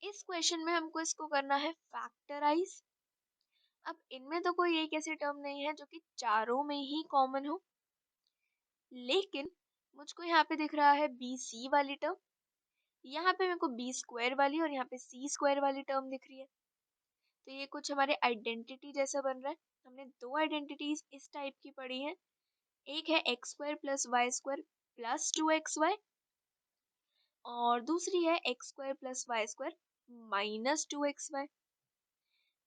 इस क्वेश्चन में हमको इसको करना है फैक्टराइज। अब इनमें तो कोई एक ऐसी टर्म नहीं है जो कि चारों में ही कॉमन हो, लेकिन मुझको यहाँ पे दिख रहा है बी सी वाली टर्म, यहाँ पे मेरे को बी स्क्वायर वाली और यहाँ पे सी स्क्वायर वाली टर्म दिख रही है। तो ये कुछ हमारे आइडेंटिटी जैसा बन रहा है। हमने दो आइडेंटिटीज इस टाइप की पढ़ी हैं, एक है x square plus y square plus 2xy और दूसरी है x square plus y square minus 2xy।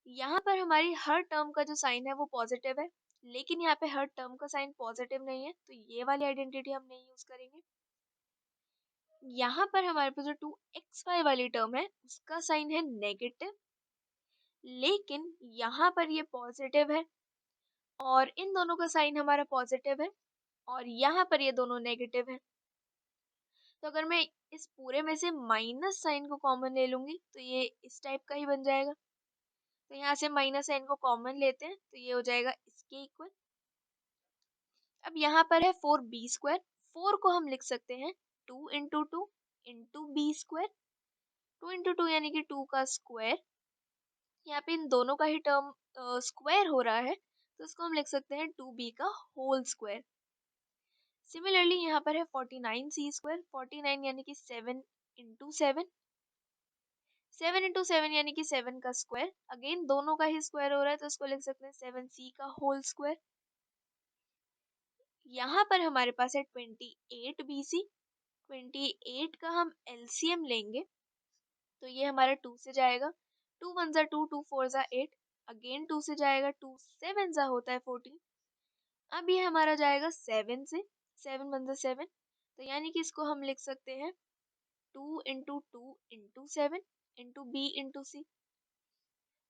यहाँ पर हमारी हर टर्म का जो साइन है वो पॉजिटिव है, लेकिन यहाँ पे हर टर्म का साइन पॉजिटिव नहीं है, तो ये वाली आइडेंटिटी हम नहीं यूज करेंगे। यहाँ पर हमारे पास जो 2xy वाली टर्म है उसका साइन है नेगेटिव, लेकिन यहाँ पर ये पॉजिटिव है और इन दोनों का साइन हमारा पॉजिटिव है और यहाँ पर ये दोनों नेगेटिव है। तो अगर मैं इस पूरे में से माइनस साइन को कॉमन ले लूंगी तो ये इस टाइप का ही बन जाएगा। तो यहाँ से माइनस साइन को कॉमन लेते हैं तो ये हो जाएगा इसके इक्वल। अब यहाँ पर है 4b²। 4 को हम लिख सकते हैं 2 into two into b square. 2 into two यानी कि 2 का स्क्वायर। यहाँ पे इन दोनों का ही टर्म स्क्वायर हो रहा है तो इसको हम लिख सकते हैं 2b का होल स्क्वायर। सिमिलरली यहाँ पर है 49c²। 49 यानी कि 7 इंटू 7। 7 इंटू 7 यानी कि 7 का स्क्वायर। अगेन दोनों का ही स्क्वायर हो रहा है तो इसको लिख सकते हैं 7c का होल स्क्वायर। यहाँ पर हमारे पास है 28bc। 28 का हम एलसीएम लेंगे तो ये हमारा 2 से जाएगा। 2 1 जा 2, 2 4 जा 8, अगेन 2 से जाएगा। 2 7 जा होता है 14। अब ये हमारा जाएगा 7 से। 7 1 जा 7, तो यानी कि इसको हम लिख सकते हैं 2 into two into 7 into B into C.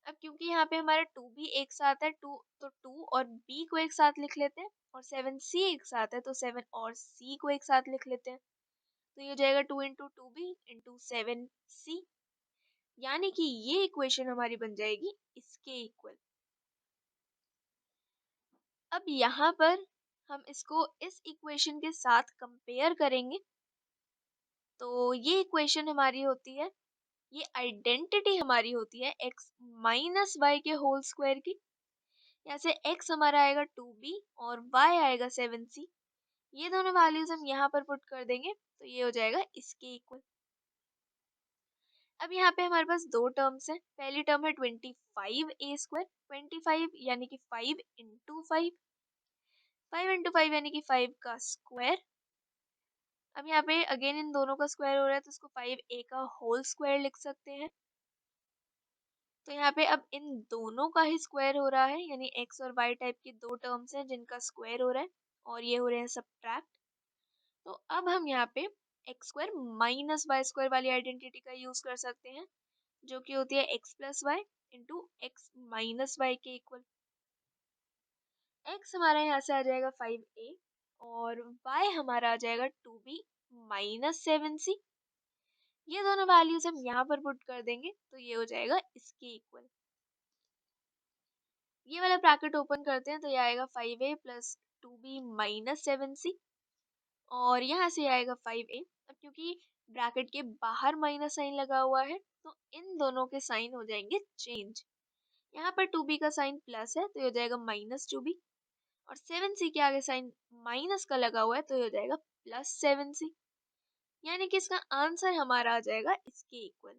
अब क्योंकि यहाँ पे हमारा 2 भी एक साथ है, 2 तो 2 और b को एक साथ लिख लेते हैं और 7c एक साथ है तो 7 और c को एक साथ लिख लेते हैं। तो ये हो जाएगा 2 into to be into 7c, यानी कि ये इक्वेशन हमारी बन जाएगी इसके इक्वल। अब यहाँ पर हम इसको इस इक्वेशन के साथ कंपेयर करेंगे तो ये इक्वेशन हमारी होती है, ये आइडेंटिटी हमारी होती है x माइनस वाई के होल स्क्वायर की। यहाँ से x हमारा आएगा 2b और y आएगा 7c। ये दोनों वैल्यूज हम यहाँ पर पुट कर देंगे तो ये हो जाएगा इसके इक्वल। अब यहाँ पे हमारे पास दो टर्म्स हैं। पहली टर्म है 25a²। 25 यानी कि 5 इंटू 5। 5 इंटू 5 यानी कि 5 का स्क्वायर। अब यहाँ पे अगेन इन दोनों का स्क्वायर हो रहा है तो इसको 5a का होल स्क्वायर लिख सकते हैं। तो यहाँ पे अब इन दोनों का ही स्क्वायर हो रहा है, यानी x और y टाइप की दो टर्म्स हैं जिनका स्क्वायर हो रहा है और ये हो रहे हैं सब्ट्रैक्ट। तो अब हम यहाँ पे x square minus y square वाली आइडेंटिटी का यूज कर सकते हैं, जो कि होती है x plus y into x minus y के इक्वल। x हमारा यहाँ से आ जाएगा 5a और y हमारा आ जाएगा 2b माइनस 7c। ये दोनों वैल्यूज हम यहाँ पर पुट कर देंगे तो ये हो जाएगा इसके इक्वल। ये वाला ब्रैकेट ओपन करते हैं तो ये आएगा 5a plus 2b minus 7c और यहाँ से आएगा 5a। अब क्योंकि ब्रैकेट के बाहर माइनस साइन लगा हुआ है तो इन दोनों के साइन हो जाएंगे चेंज। यहाँ पर 2b का साइन प्लस है तो ये हो जाएगा माइनस 2b और 7c के आगे साइन माइनस का लगा हुआ है तो ये हो जाएगा प्लस 7c, यानी कि इसका आंसर हमारा आ जाएगा इसके इक्वल।